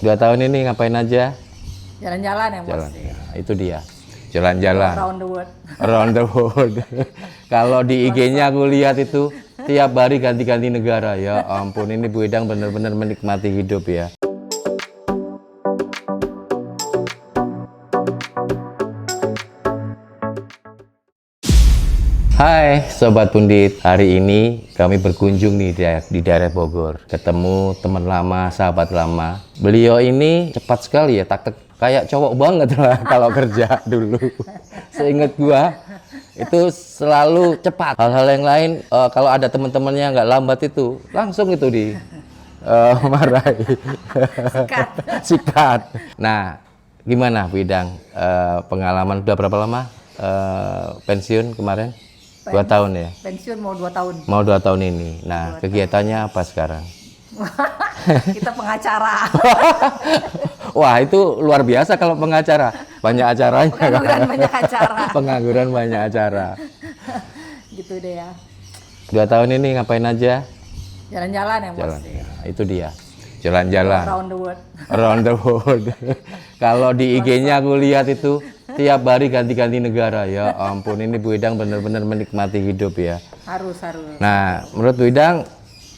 2 tahun ini ngapain aja? Jalan-jalan ya, Bos. Jalan. Ya, itu dia. Jalan-jalan. Around the world. Around the world. Kalau di IG-nya aku lihat itu tiap hari ganti-ganti negara. Ya ampun, ini Bu Idang benar-benar menikmati hidup ya. Hai Sobat Pundit, hari ini kami berkunjung nih di daerah Bogor. Ketemu teman lama, sahabat lama. Beliau ini cepat sekali ya, kayak cowok banget lah kalau kerja dulu. Seingat gua itu selalu cepat. Hal-hal yang lain kalau ada teman-temannya nggak lambat itu langsung itu marahi. Sikat. Nah, gimana Bu Idang? Pengalaman udah berapa lama pensiun kemarin? 2 tahun ya? Pensiun mau 2 tahun. Mau 2 tahun ini. Nah, kegiatannya apa sekarang? Kita pengacara. Wah, itu luar biasa kalau pengacara. Banyak acaranya. Pengangguran banyak acara. Pengangguran banyak acara. Gitu deh ya. 2 tahun ini ngapain aja? Jalan-jalan ya, Bos. Jalan. Ya, itu dia. Jalan-jalan. Around the world. Around the world. Kalau di IG-nya aku lihat itu tiap hari ganti-ganti negara. Ya ampun, ini Bu Idang benar-benar menikmati hidup ya. Harus. Nah, menurut Bu Idang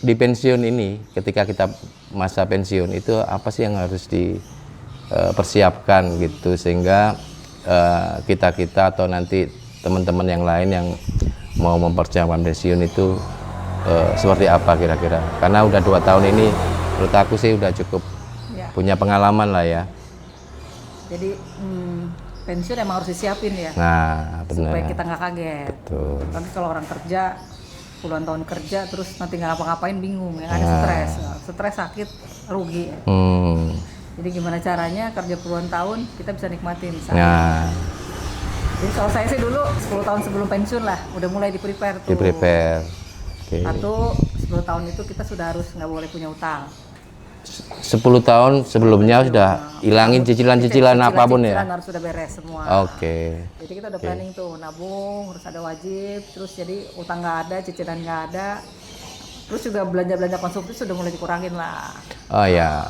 di pensiun ini, ketika kita masa pensiun itu apa sih yang harus dipersiapkan gitu sehingga kita atau nanti teman-teman yang lain yang mau mempersiapkan pensiun itu seperti apa kira-kira? Karena udah 2 tahun ini menurut aku sih udah cukup Ya. punya pengalaman lah ya. Jadi pensiun emang harus disiapin ya. Nah, benar. Supaya kita nggak kaget. Betul. Tapi kalau orang kerja puluhan tahun kerja terus nanti nggak ngapa-ngapain bingung ya, ada stres sakit rugi. Jadi gimana caranya kerja puluhan tahun kita bisa nikmatin misalnya. Nah, Jadi kalau saya sih dulu 10 tahun sebelum pensiun lah udah mulai di-prepare tuh. di-prepare. Oke. Satu, 10 tahun itu kita sudah harus nggak boleh punya utang. 10 tahun sebelumnya sudah hilangin cicilan-cicilan apapun ya. Cicilan harus sudah beres semua. Oke. Jadi kita udah planning tuh nabung, harus ada wajib, terus jadi utang nggak ada, cicilan nggak ada, terus juga belanja konsumsi sudah mulai dikurangin lah. Oh ya,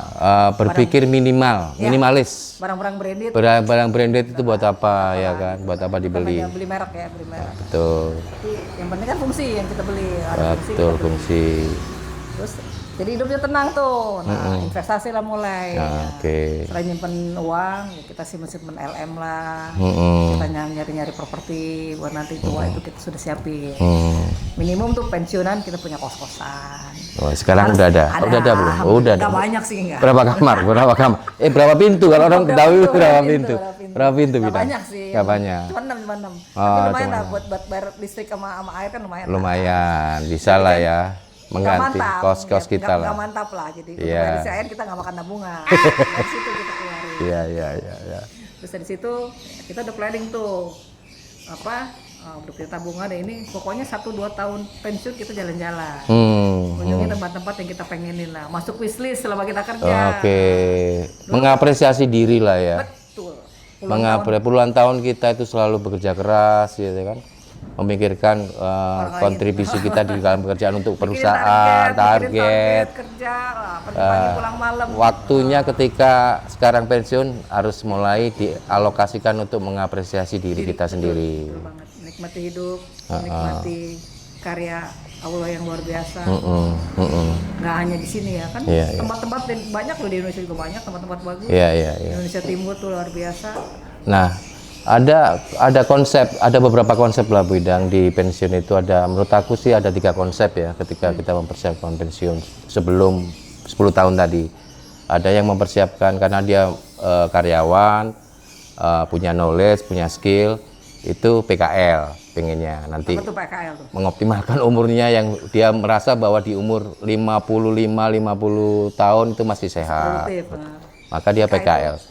berpikir minimalis. Barang-barang branded. Barang branded itu buat apa ya kan? Buat apa dibeli? Beli merek ya, beli merek. Betul. Tapi yang penting kan fungsi yang kita beli. Ada fungsi, Betul, kita beli. fungsi. Terus jadi hidupnya tenang tuh. Nah, investasi lah mulai. Nah, oke. Selain nyimpen uang, ya kita simpen LM lah. Mm-mm. Kita nyari-nyari properti buat nanti tua itu kita sudah siapin. Minimum tuh pensiunan kita punya kos-kosan. Oh, sekarang udah ada. Udah ada belum? Oh, udah ada. Nggak banyak sih enggak. Berapa kamar? Berapa pintu? Kalau orang Betawi berapa pintu? Berapa pintu Nggak Bidang? banyak sih. Nggak banyak. Cuma 6. Oh, Tapi lumayan cuma lah buat bayar listrik sama air kan lumayan. Lumayan, bisa lah ya. Mengganti Nggak mantap, kos-kos kita lah. Nggak mantap lah. Jadi Iya. dari air kita nggak makan tabungan. Dari situ kita keluarin. Iya. Terus dari situ kita udah planning tuh udah punya tabungan deh ini. Pokoknya 1-2 tahun pensiun kita jalan-jalan. Kunjungi tempat-tempat yang kita pengenin lah. Masuk wishlist selama kita kerja. Oke. Mengapresiasi diri lah ya. Betul. Puluhan tahun kita itu selalu bekerja keras gitu kan. Memikirkan kontribusi kita di dalam pekerjaan untuk perusahaan, target. Kerja lah, pagi pulang malam. Waktunya ketika sekarang pensiun harus mulai dialokasikan untuk mengapresiasi diri kita sendiri. Betul banget. Menikmati hidup, menikmati karya Allah yang luar biasa. Nggak hanya di sini ya kan, Iya. tempat-tempat banyak loh di Indonesia juga banyak tempat-tempat bagus. Iya. Indonesia Timur tuh luar biasa. Nah, ada beberapa konsep lah Bu Idang di pensiun itu ada. Menurut aku sih ada 3 konsep ya ketika kita mempersiapkan pensiun sebelum 10 tahun tadi. Ada yang mempersiapkan karena dia karyawan, punya knowledge, punya skill, itu PKL pengennya nanti. Apa tuh PKL tuh? Mengoptimalkan umurnya yang dia merasa bahwa di umur 55-50 tahun itu masih sehat. Produktif. Maka dia PKL.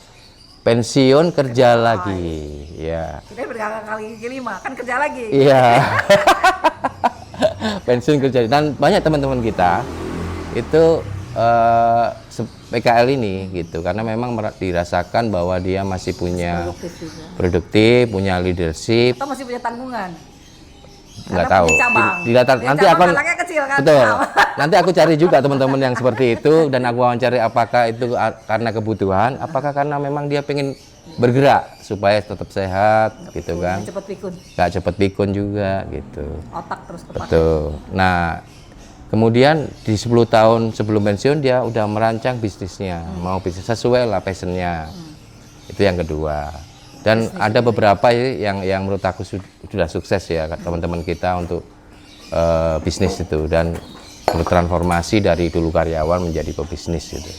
Pensiun kerja lagi, ya. Kita berkali-kali kelima kan kerja lagi. Iya. Pensiun kerja dan banyak teman-teman kita itu PKL ini gitu karena memang dirasakan bahwa dia masih punya produktif, punya leadership. Atau masih punya tanggungan. nggak tahu. punya cabang. Nanti cabang aku anaknya kecil kan. betul. Nanti aku cari juga teman-teman yang seperti itu dan aku wawancari apakah itu karena kebutuhan, apakah karena memang dia pengen bergerak supaya tetap sehat gitu kan. Cepet pikun. Nggak cepet pikun juga gitu. Otak terus kepake. Betul. Nah, kemudian di 10 tahun sebelum pensiun dia udah merancang bisnisnya, mau bisnis sesuai lah passionnya. Itu yang kedua. Dan ada beberapa yang menurut aku sudah sukses ya teman-teman kita untuk bisnis itu dan bertransformasi dari dulu karyawan menjadi pebisnis gitu.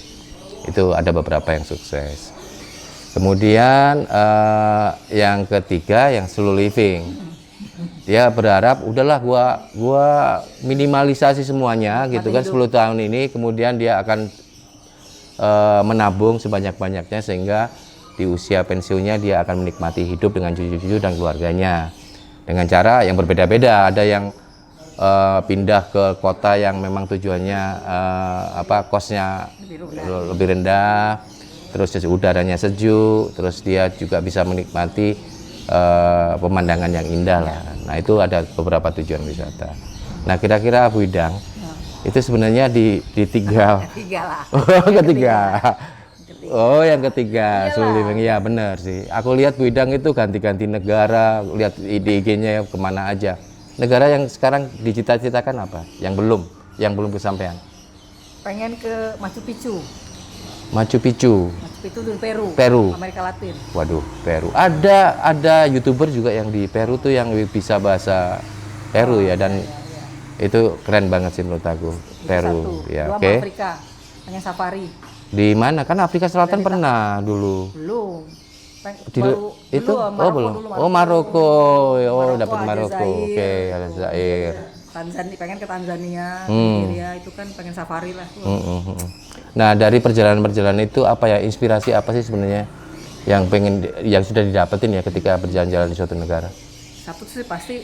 Itu ada beberapa yang sukses. Kemudian yang ketiga yang slow living. Dia berharap udahlah gua minimalisasi semuanya gitu kan 10 tahun ini, kemudian dia akan menabung sebanyak-banyaknya sehingga di usia pensiunnya dia akan menikmati hidup dengan cucu-cucu dan keluarganya dengan cara yang berbeda-beda. Ada yang pindah ke kota yang memang tujuannya kosnya lebih rendah, terus udaranya sejuk, terus dia juga bisa menikmati pemandangan yang indah lah. Nah itu ada beberapa tujuan wisata. Nah kira-kira Bu Idang itu sebenarnya di tiga lah. Oh ketiga. Oh yang ketiga slow living ya benar sih. Aku lihat Bu Idang itu ganti-ganti negara, lihat IG-nya ya kemana aja. Negara yang sekarang dicita-citakan apa? Yang belum kesampaian. Pengen ke Machu Picchu. Machu Picchu. Machu Picchu di Peru. Amerika Latin. Waduh, Peru. Ada YouTuber juga yang di Peru tuh yang bisa bahasa Peru ya dan itu keren banget sih menurut aku. Peru ya, oke. Afrika. Pengen safari. Di mana? Kan Afrika Selatan pernah dulu. Belum. Maroko. Oh, dapat Maroko. Oke, Aljazair. Tanzania, pengen ke Tanzania, Nigeria, itu kan pengen safari lah. Nah, dari perjalanan-perjalanan itu apa ya, inspirasi apa sih sebenarnya yang sudah didapetin ya ketika berjalan-jalan di suatu negara? Satu sih pasti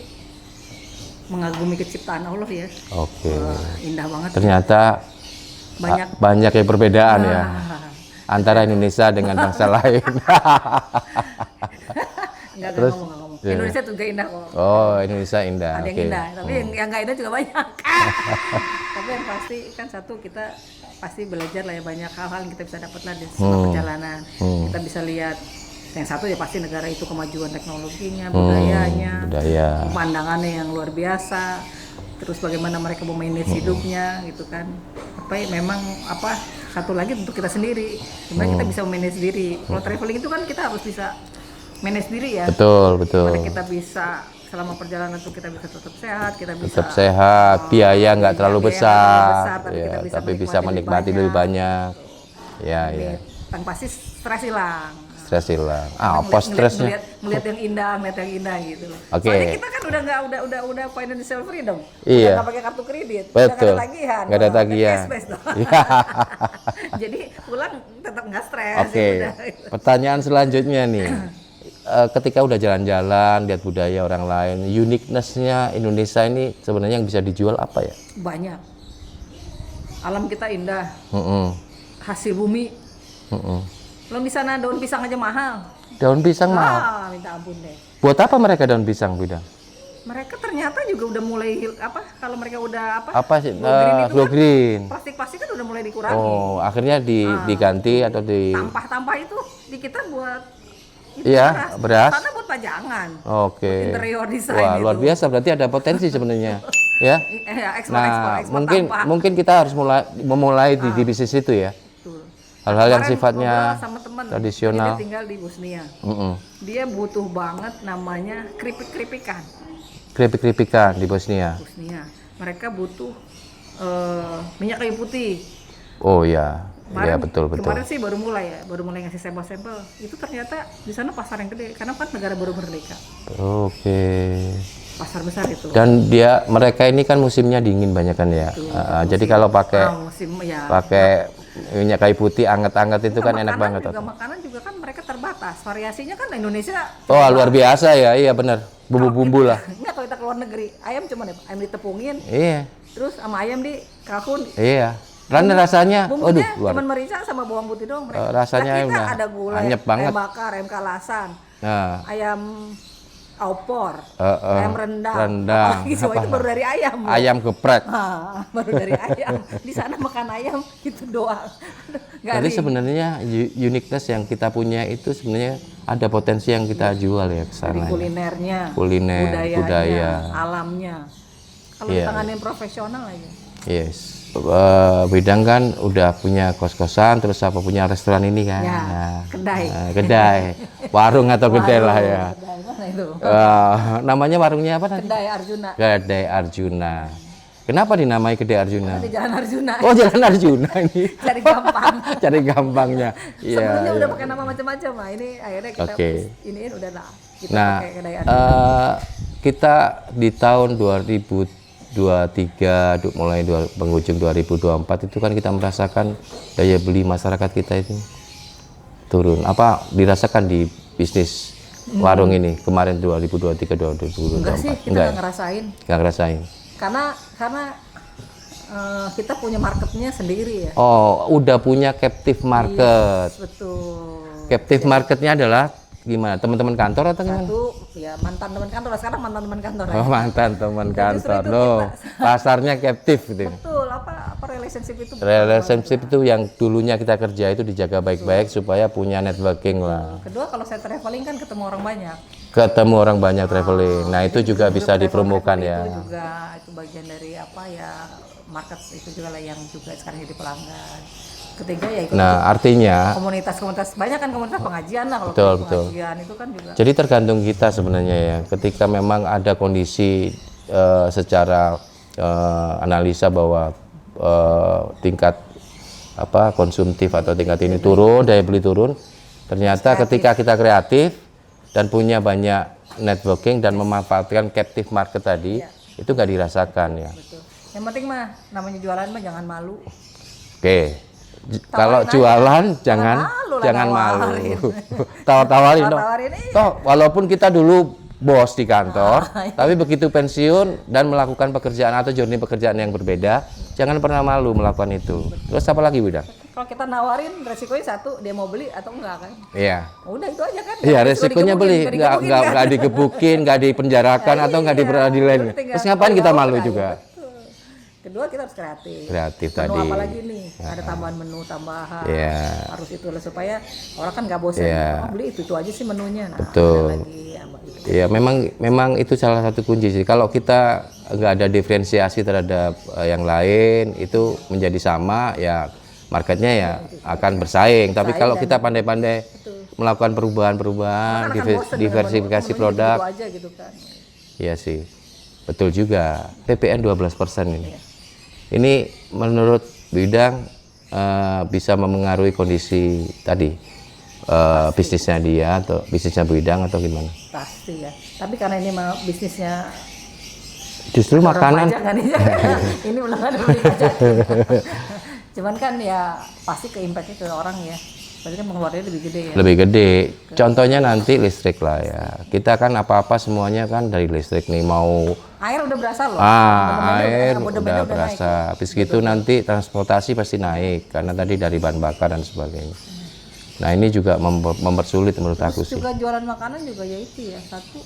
mengagumi keciptaan Allah ya. Oke. Indah banget. Ternyata banyak yang perbedaan ya antara Indonesia dengan bangsa lain. Terus ngomong. Indonesia juga indah kok. Oh, Indonesia indah. Ada yang indah, tapi yang nggak indah juga banyak. Tapi yang pasti kan satu kita pasti belajar lah ya, banyak hal-hal yang kita bisa dapat lah di selama perjalanan. Kita bisa lihat yang satu ya pasti negara itu kemajuan teknologinya, budayanya, pemandangannya yang luar biasa. Terus bagaimana mereka memanage hidupnya gitu kan. Memang satu lagi untuk kita sendiri, gimana kita bisa manage diri. Kalau traveling itu kan kita harus bisa manage diri ya. Betul. Gimana kita bisa selama perjalanan itu kita bisa tetap sehat, biaya nggak terlalu besar, tapi bisa menikmati lebih banyak. Ya. Yang pasti stres hilang. Apa stresnya? Melihat yang indah gitu loh. Oke. Soalnya kita kan udah financial freedom. Iya. Udah nggak pakai kartu kredit. Betul. Nggak ada tagihan. Jadi pulang tetap nggak stres. Oke. Pertanyaan selanjutnya nih. Ketika udah jalan-jalan, lihat budaya orang lain, uniqueness-nya Indonesia ini sebenarnya yang bisa dijual apa ya? Banyak. Alam kita indah. Hasil bumi. Lo di sana daun pisang aja mahal. Daun pisang mahal? Minta ampun deh. Buat apa mereka daun pisang, Bu Idang? Mereka ternyata juga udah mulai kalau mereka udah Apa sih? Go green. Plastik kan udah mulai dikurangi. Oh, akhirnya diganti atau tampah itu di kita buat beras. Karena buat pajangan. Oke. Interior design. Wah, luar biasa, berarti ada potensi sebenarnya. Ya. Ekspor mungkin kita harus memulai di bisnis itu ya. Hal-hal yang sifatnya tradisional. Dia tinggal di Bosnia. Dia butuh banget namanya keripik-keripikan. Keripik-keripikan di Bosnia. Mereka butuh minyak kayu putih. Oh ya. Iya betul. Kemarin sih baru mulai ngasih sampel-sampel. Itu ternyata di sana pasar yang gede karena kan negara baru merdeka. Oke. Pasar besar itu. Dan mereka ini kan musimnya dingin banyak kan ya. Jadi kalau pakai minyak kayu putih anget-anget itu kan enak banget. Makanan juga kan mereka terbatas. Variasinya kan Indonesia. Oh, luar biasa ya. Iya benar. Bumbu-bumbu lah. Enggak, kalau kita keluar negeri, ayam ayam ditepungin. Iya. Terus sama ayam di kalkun. Iya. Rasanya luar. Cuman merica sama bawang putih doang mereka. Rasanya kita ada gula, anyep banget. Ayam bakar, ayam kalasan. Ayam opor, ayam rendang. Apalagi semua itu baru dari ayam. Ayam geprek. Baru dari ayam. Di sana makan ayam itu doang. Jadi sebenarnya uniqueness yang kita punya itu sebenarnya ada potensi yang kita jual ya ke sana. Kulinernya, budaya, alamnya. Kalau ditanganin profesional aja. Yes. Bidang kan udah punya kos-kosan, terus apa punya restoran ini kan? Ya, kedai. Kedai, warung atau kedai lah ya. Kedai mana itu? Namanya warungnya apa nanti? Kedai Arjuna. Kedai Arjuna. Kenapa dinamai Kedai Arjuna? Di Jalan Arjuna. Oh, Jalan Arjuna ini. Cari gampang. Cari gampangnya. Sebelumnya udah pakai nama macam-macam lah. Ini akhirnya kita iniin udah lah. Kita pakai Kedai Arjuna. Kita di tahun 2023 mulai penghujung 2024 itu kan kita merasakan daya beli masyarakat kita itu turun. Apa dirasakan di bisnis warung ini kemarin 2023 2024? Enggak sih, kita nggak ngerasain. Nggak ngerasain. Karena kita punya marketnya sendiri ya. Oh, udah punya captive market. Yes, betul. Captive marketnya adalah gimana? Teman-teman kantor atau gimana? Satu ya mantan teman kantor, sekarang mantan teman kantor. Oh, mantan teman kantor. Loh, pasarnya captive gitu. Betul, apa relationship itu? Relationship itu yang dulunya kita kerja itu dijaga baik-baik supaya punya networking lah. Kedua, kalau saya traveling kan ketemu orang banyak. Ketemu orang banyak traveling. Nah, itu juga bisa dipromokan ya. Itu juga itu bagian dari apa ya, market itu juga lah yang juga sekarang jadi pelanggan. Ketiga ya itu. Nah, artinya komunitas banyak kan komunitas pengajian lah kalau pengajian itu kan juga. Jadi tergantung kita sebenarnya ya. Ketika memang ada kondisi secara analisa bahwa tingkat konsumtif atau tingkat ini turun, daya beli turun. Ternyata ketika kita kreatif dan punya banyak networking dan memanfaatkan captive market tadi, itu nggak dirasakan ya. Betul. Yang penting mah namanya jualan mah jangan malu. Oke. Kalau jualan jangan malu. Tawarin dong. Toh walaupun kita dulu bos di kantor, tapi begitu pensiun dan melakukan pekerjaan atau journey pekerjaan yang berbeda, jangan pernah malu melakukan itu. Terus apa lagi, Bidang? Kalau kita nawarin resikonya satu, dia mau beli atau enggak kan? Iya. Udah itu aja kan. Iya, resikonya beli, nggak digebukin, nggak dipenjarakan atau nggak di peradilan. Terus ngapain kita malu juga? Kedua kita harus kreatif. Kreatif menu tadi. Apa lagi nih? Ada tambahan menu tambahan. Harus itu lah supaya orang kan nggak bosan. Oh, beli itu aja sih menunya. Nah, betul. Iya, memang itu salah satu kunci sih. Kalau kita nggak ada diferensiasi terhadap yang lain, itu menjadi sama ya. Marketnya ya akan bersaing. Tapi kalau kita pandai-pandai melakukan perubahan-perubahan, diversifikasi produk, gitu kan. Iya sih, betul juga. PPN 12% ini. Ini menurut Bidang bisa memengaruhi kondisi tadi bisnisnya dia atau bisnisnya Bidang atau gimana? Pasti ya. Tapi karena ini bisnisnya justru makanan. Ini belum ada beli pajak. Cuman kan ya pasti ke impact-nya ke orang ya. Berarti kan pengeluarannya lebih gede ya. Lebih gede. Contohnya nanti listrik lah ya. Kita kan apa-apa semuanya kan dari listrik nih, mau air udah berasa loh. Air udah berasa. Habis gitu nanti transportasi pasti naik karena tadi dari bahan bakar dan sebagainya. Nah, ini juga mempersulit menurut aku sih. Juga jualan makanan juga ya itu ya. Satu,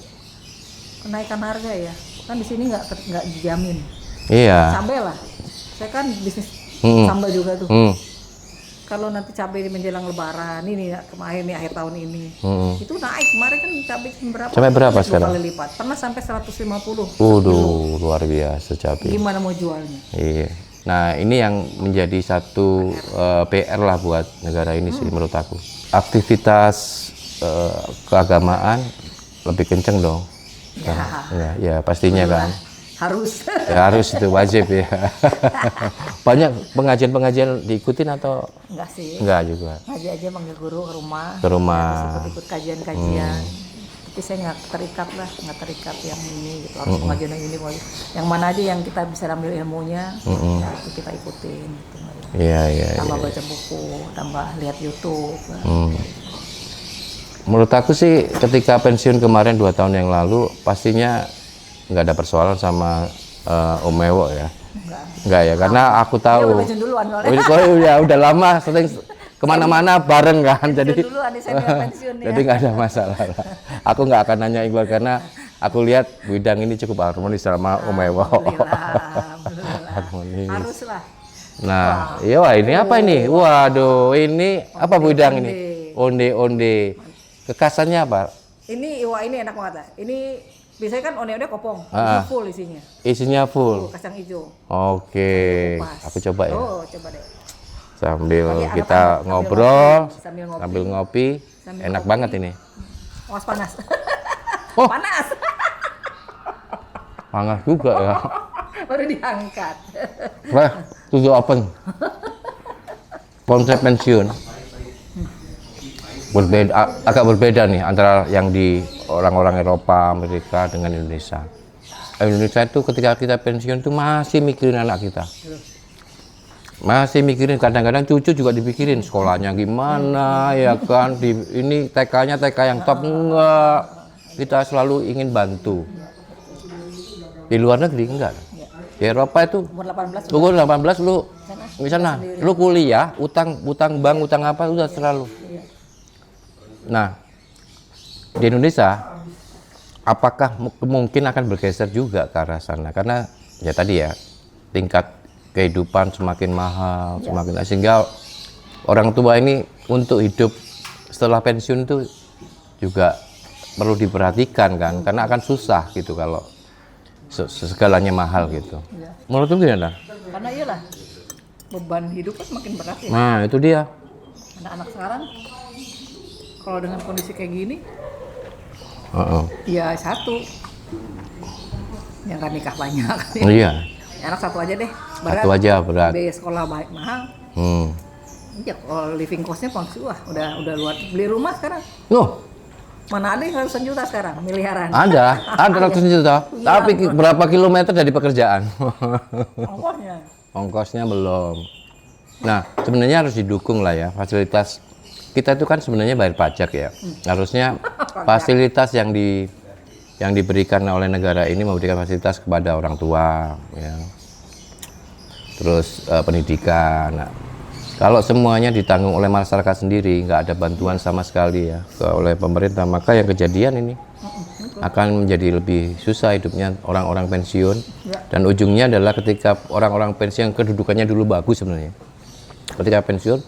kenaikan harga ya. Kan di sini nggak dijamin. Iya. Cabai lah. Saya kan bisnis sambal juga tuh. Kalau nanti cabai menjelang lebaran ini kemarin nih akhir tahun ini itu naik. Kemarin kan cabai berapa? Cabai berapa sekarang? 2 kali lipat. Pernah sampai 150. Waduh, luar biasa cabai. Gimana mau jualnya? Iya. Nah, ini yang menjadi satu PR lah buat negara ini sih menurut aku. Aktivitas keagamaan lebih kenceng dong. Ya pastinya kan. Harus. Ya, harus itu wajib ya. Banyak pengajian-pengajian diikutin atau? Enggak sih. Enggak juga. Ngaji aja manggil guru ke rumah. Ke rumah. Ikut kajian-kajian. Tapi saya nggak terikat yang ini gitu. Harus pengajian yang ini. Yang mana aja yang kita bisa ambil ilmunya, ya itu kita ikutin. Gitu. Iya. Tambah baca buku, tambah lihat YouTube. Menurut aku sih ketika pensiun kemarin 2 tahun yang lalu pastinya nggak ada persoalan sama Om Ewo ya. Enggak ya, karena aku tahu. Udah lama sering kemana-mana bareng kan, jadi nggak ada masalah. Aku nggak akan nanya Iqbal karena Aku lihat Bu Idang ini cukup harmonis sama Om Ewo. Alhamdulillah. Harmonis. Haruslah. Nah, iya wah ini apa ini? Waduh, ini apa Bu Idang ini? Onde-onde. Kekasannya apa? Ini wah ini enak banget lah. Ini biasanya kan onde-onde kopong, ini full isinya. Isinya full. Kacang hijau. Oke, Kupas. aku coba ya. Oh, coba deh. Sambil Pakai kita anak-anak, ngobrol, sambil ngopi. sambil ngopi, Sambil enak ngopi. banget ini. Awas panas. Oh. Panas. Panas juga ya. Baru diangkat. Wah, tujuh open. Konsep pensiun berbeda, agak berbeda nih antara yang di orang-orang Eropa, Amerika dengan Indonesia. Indonesia itu ketika kita pensiun itu masih mikirin anak kita. Masih mikirin, kadang-kadang cucu juga dipikirin sekolahnya gimana ya kan, ini TK-nya TK yang top enggak. Kita selalu ingin bantu. Di luar negeri enggak. Di Eropa itu Umur 18 umur 18 lu di sana, lu kuliah, utang bank, utang apa udah selalu. Nah, di Indonesia apakah mungkin akan bergeser juga ke arah sana? Karena ya tadi ya, tingkat kehidupan semakin mahal, semakin sehingga orang tua ini untuk hidup setelah pensiun itu juga perlu diperhatikan kan, karena akan susah gitu kalau segalanya mahal gitu. Menurut lu gimana? Karena iyalah beban hidup kan semakin berat ya. Nah, itu dia. Anak-anak sekarang kalau dengan kondisi kayak gini, ya satu yang kan nikah banyak. Iya. Anak satu aja deh. Berat. Satu aja berat. Biaya sekolah baik mahal. Ya kalau living cost-nya pasti wah udah luar. Beli rumah sekarang. Mana ada yang ratusan juta sekarang miliaran. Ada ratusan juta. Tapi berapa kilometer dari pekerjaan? Ongkosnya. Ongkosnya belum. Nah, sebenarnya harus didukung lah ya fasilitas. Kita itu kan sebenarnya bayar pajak ya. Harusnya fasilitas yang diberikan oleh negara ini memberikan fasilitas kepada orang tua, ya. Terus pendidikan. Nah, kalau semuanya ditanggung oleh masyarakat sendiri, nggak ada bantuan sama sekali ya oleh pemerintah, maka yang kejadian ini akan menjadi lebih susah hidupnya orang-orang pensiun. Dan ujungnya adalah ketika orang-orang pensiun kedudukannya dulu bagus sebenarnya. Ketika pensiun,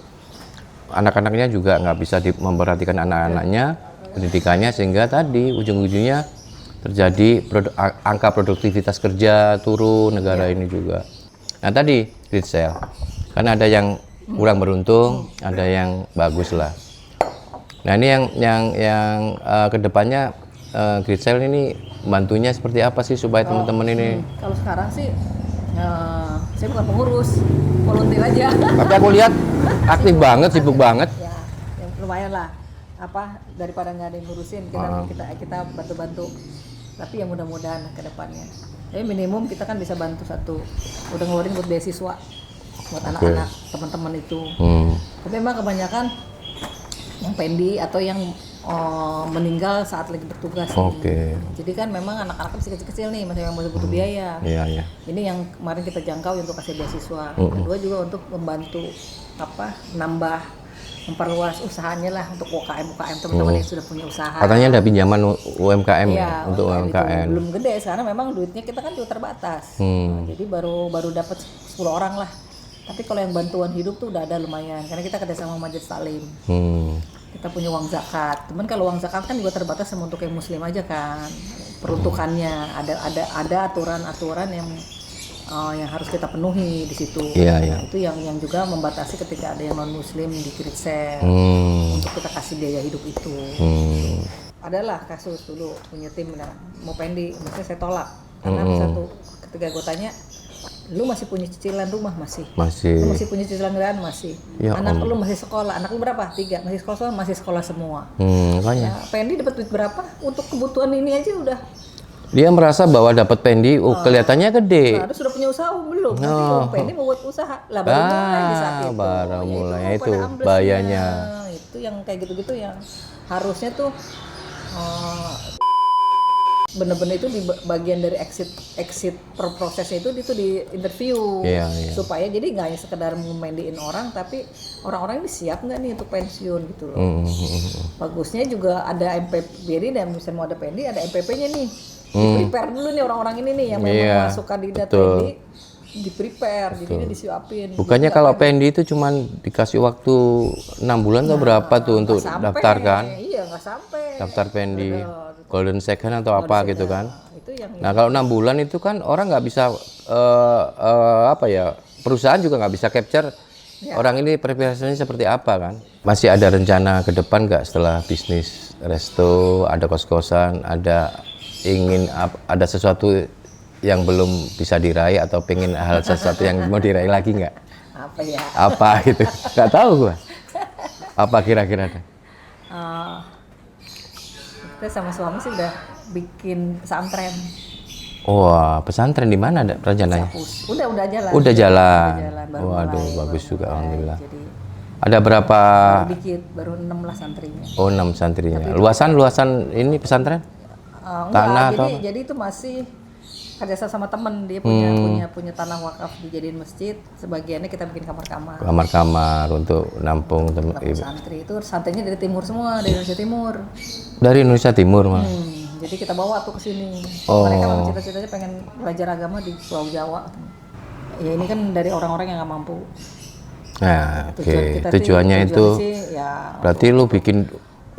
anak-anaknya juga nggak bisa memperhatikan anak-anaknya, pendidikannya, sehingga tadi ujung-ujungnya terjadi angka produktivitas kerja turun negara ini juga. Nah tadi grid sale, kan ada yang kurang beruntung, ada yang bagus lah. Nah ini yang kedepannya grid sale ini bantunya seperti apa sih supaya teman-teman ini? Kalau sekarang sih saya bukan pengurus, volunteer aja. Tapi aku lihat aktif banget, sibuk banget. Ya lumayan lah. Apa daripada nggak ada yang ngurusin, kita bantu-bantu. Tapi ya mudah-mudahan ke depannya. Jadi minimum kita kan bisa bantu satu. Udah ngeluarin buat beasiswa buat anak-anak teman-teman itu. Tapi memang kebanyakan yang pendi atau yang meninggal saat lagi bertugas. Jadi kan memang anak-anak masih kecil-kecil nih, masih butuh biaya. Iya. Ini yang kemarin kita jangkau untuk kasih beasiswa. Kedua juga untuk membantu memperluas usahanya lah untuk UKM teman-teman yang sudah punya usaha. Katanya ada pinjaman UMKM ya untuk UMKM. Belum gede karena memang duitnya kita kan juga terbatas. Jadi baru dapat 10 orang lah. Tapi kalau yang bantuan hidup tuh udah ada lumayan karena kita kerjasama Majelis Taklim. Kita punya uang zakat. Cuman kalau uang zakat kan juga terbatas sama untuk yang muslim aja kan. Peruntukannya ada aturan-aturan yang harus kita penuhi di situ. Iya. Itu yang juga membatasi ketika ada yang non muslim di grid sale untuk kita kasih biaya hidup itu. Adalah kasus dulu punya tim mau pendi, maksudnya saya tolak karena satu ketika gue tanya, lu masih punya cicilan rumah masih. Lu masih punya cicilan kendaraan masih. Ya, anak lu masih sekolah, anak lu berapa? 3 masih sekolah semua. Ya, pendi dapat duit berapa untuk kebutuhan ini aja udah. Dia merasa bahwa dapat pendi, kelihatannya gede. Nah, sudah punya usaha belum? Nanti pendi mau buat usaha, lah baru mulai di saat itu. Baru mulai itu bahayanya. Itu yang kayak gitu-gitu yang harusnya tuh bener-bener itu di bagian dari exit prosesnya itu di interview. Iya, iya. Supaya jadi nggak hanya sekedar memandiin orang, tapi orang-orang ini siap nggak nih untuk pensiun gitu loh. Bagusnya juga ada MPP, jadi dan misalnya mau ada pendi, ada MPP-nya nih. Di-prepare dulu nih orang-orang ini nih yang memang masuk kandidat pendi, di-prepare, jadi ini disiapin. Bukannya kalau pendi itu cuman dikasih waktu 6 bulan atau berapa tuh untuk daftar kan? Iya, nggak sampai. Daftar pendi, golden second atau apa gitu kan? Itu yang Nah kalau 6 bulan itu kan orang nggak bisa apa ya, perusahaan juga nggak bisa capture orang ini preparasinya seperti apa kan? Masih ada rencana ke depan nggak setelah bisnis resto, ada kos-kosan, ada ingin ada sesuatu yang belum bisa diraih atau pengen hal sesuatu yang mau diraih lagi nggak? apa ya? Apa gitu? Nggak tahu gua. Apa kira-kira? Kita sama suami sih udah bikin pesantren. Wah, pesantren di mana ada rencananya? Udah jalan. Udah jalan. baru Waduh, mulai, bagus baru juga mulai. alhamdulillah. Jadi Ada berapa? baru dikit, baru 16 santrinya. Oh, 6 santrinya. Luasan ini pesantren? Tanah atau apa? jadi itu masih kerjasama sama temen, dia punya tanah wakaf dijadiin masjid, sebagiannya kita bikin kamar-kamar. Kamar-kamar untuk nampung Santri itu santrinya dari timur semua, dari Indonesia Timur. Dari Indonesia Timur malah. Jadi kita bawa tuh ke sini. Oh. Mereka memang cita-citanya pengen belajar agama di Pulau Jawa. Ya ini kan dari orang-orang yang nggak mampu. Nah, Tujuan kita tujuannya itu sih, ya, berarti lu bikin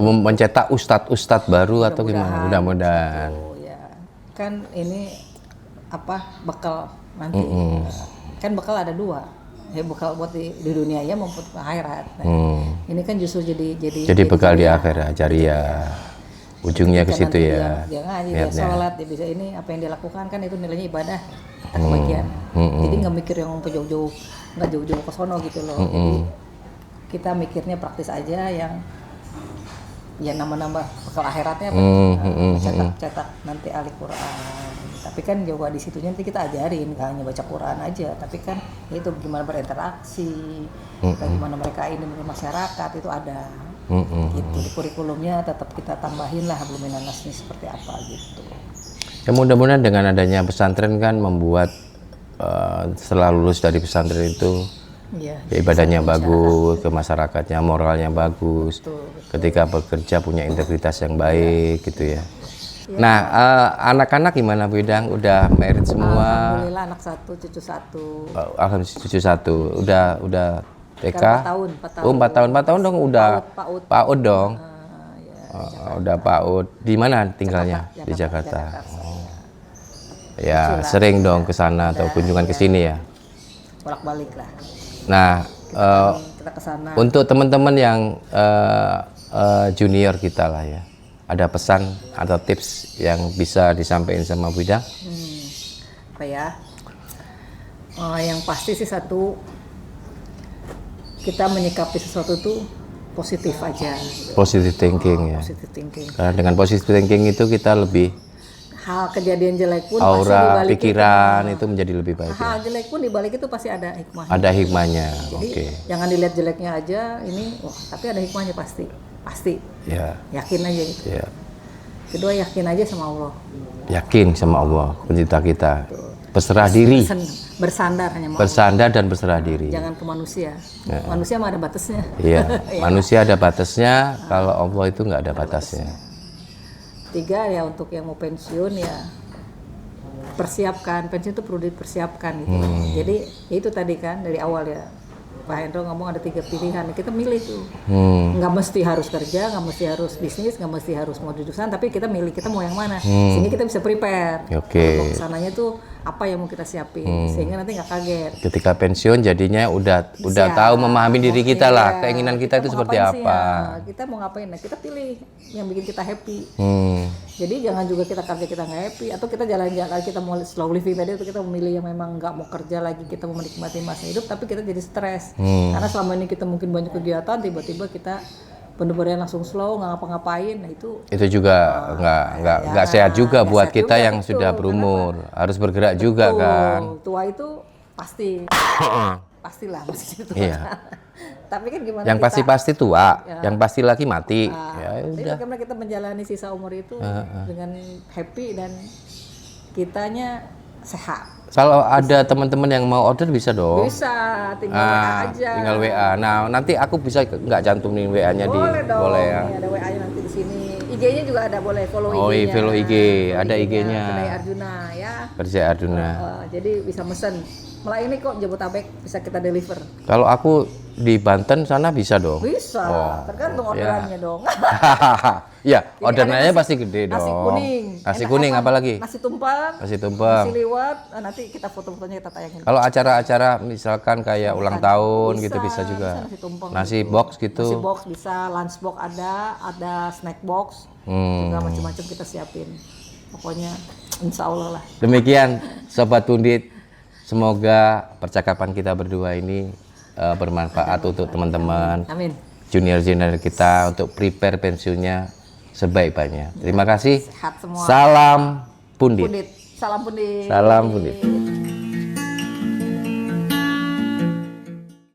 mencetak ustadz bakal atau gimana? Mudah-mudahan. gitu, ya. Kan ini bekal nanti. Kan bekal ada 2. Ya bekal buat di dunia ya maupun ke akhirat. Nah, ini kan justru jadi bekal di akhirat, jariah. Ujungnya ke situ ya. Dia ngaji, dia sholat, dia bisa ini apa yang dia lakukan kan itu nilainya ibadah. Kita kebagian. Jadi nggak mikir yang jauh-jauh, nggak jauh-jauh ke sono gitu loh. Jadi kita mikirnya praktis aja yang ya nambah-nambah bekal akhiratnya cetak nanti ahli Quran. Tapi kan juga di situnya nanti kita ajarin, nggak hanya baca Quran aja, tapi kan itu gimana berinteraksi, bagaimana mereka ini dengan masyarakat itu ada. Gitu di kurikulumnya tetap kita tambahin lah belum nasnya seperti apa gitu. Ya mudah-mudahan dengan adanya pesantren kan membuat setelah lulus dari pesantren itu ya, ibadahnya bagus, ke masyarakatnya moralnya bagus, betul. Ketika bekerja punya integritas yang baik gitu ya. Nah anak-anak gimana Bu Idang? Udah married semua? Alhamdulillah anak 1, cucu 1. Alhamdulillah cucu 1. Udah TK? 4 tahun. Oh 4 tahun, 4 tahun dong udah PAUD dong. Udah PAUD. Di mana tinggalnya? Di Jakarta. Ya sering dong ke sana atau kunjungan ke sini ya. Bolak-balik lah. Nah kita kesana. Untuk teman-teman yang junior kita lah ya, ada pesan atau tips yang bisa disampaikan sama Bu Idang? Apa ya? Yang pasti sih satu, kita menyikapi sesuatu itu positif aja. Positive thinking ya. Positive thinking. Karena dengan positive thinking itu kita lebih hal kejadian jelek pun aura pasti pikiran itu menjadi lebih baik. Hal jelek pun dibalik itu pasti ada hikmahnya. Ada hikmahnya. Jadi jangan dilihat jeleknya aja ini, tapi ada hikmahnya pasti. Ya. Yakin aja gitu. Ya. Kedua yakin aja sama Allah. Yakin sama Allah pencipta kita. Berserah diri. Bersandar hanya mau. Bersandar dan berserah diri. Jangan ke manusia. Ya. Manusia mah ada batasnya. Iya. Manusia ada batasnya. Kalau Allah itu nggak ada batasnya. 3 ya untuk yang mau pensiun ya persiapkan, pensiun itu perlu dipersiapkan gitu. Jadi ya itu tadi kan dari awal ya Pak Hendro ngomong ada 3 pilihan, kita milih tuh. Nggak mesti harus kerja, nggak mesti harus bisnis, nggak mesti harus mau duduk sana, tapi kita milih kita mau yang mana. Sehingga kita bisa prepare. Kalau kesananya tuh apa yang mau kita siapin, sehingga nanti nggak kaget. Ketika pensiun jadinya udah tahu memahami diri kita lah, keinginan kita itu seperti apa. Kita mau ngapain? Nah kita pilih yang bikin kita happy. Jadi jangan juga kita kerja kita nggak happy, atau kita jalan-jalan kita mau slow living tadi, itu kita memilih yang memang nggak mau kerja lagi, kita mau menikmati masa hidup, tapi kita jadi stres. Karena selama ini kita mungkin banyak kegiatan, tiba-tiba kita bener-bener langsung slow, nggak ngapa-ngapain, nah itu juga nggak sehat juga buat kita yang sudah berumur. Harus bergerak juga kan. Tua itu pastilah masih tua. Iya. Tapi kan gimana Yang kita, pasti-pasti tua, yang pasti lagi mati. Ya tapi udah. bagaimana kita menjalani sisa umur itu dengan happy dan kitanya sehat. Kalau ada teman-teman yang mau order bisa dong. Bisa, tinggal WA aja. Tinggal WA. Nah, nanti aku bisa nggak cantumin WA-nya di. Boleh dong. Boleh ya. Nih, ada WA-nya nanti di sini. IG-nya juga ada, boleh follow Oh, IG-nya. follow IG, ada IG-nya. Kedai Arjuna ya. Kerja Arjuna. Jadi bisa mesen. Malah ini kok Jabodetabek bisa kita deliver. Kalau aku di Banten sana bisa dong. Bisa, tergantung orderannya dong. Ya, Jadi orderannya ada pasti gede dong. Nasi kuning. Nasi Enak kuning apa? apa lagi? Nasi tumpeng. Nasi tumpeng. Nasi liwet. Nanti kita foto-fotonya kita tayangin. Kalau acara-acara misalkan kayak ulang tahun gitu bisa juga. nasi tumpeng. Nasi box Nasi gitu. box bisa, lunch box ada snack box. Hmm. Juga macam-macam kita siapin. Pokoknya insya Allah lah. Demikian Sobat Pundit, semoga percakapan kita berdua ini bermanfaat untuk teman-teman Amin. junior-junior kita untuk prepare pensiunnya sebaik-baiknya. Terima kasih. Sehat semua. Salam Pundit. Pundit. Salam pundit. Salam Pundit.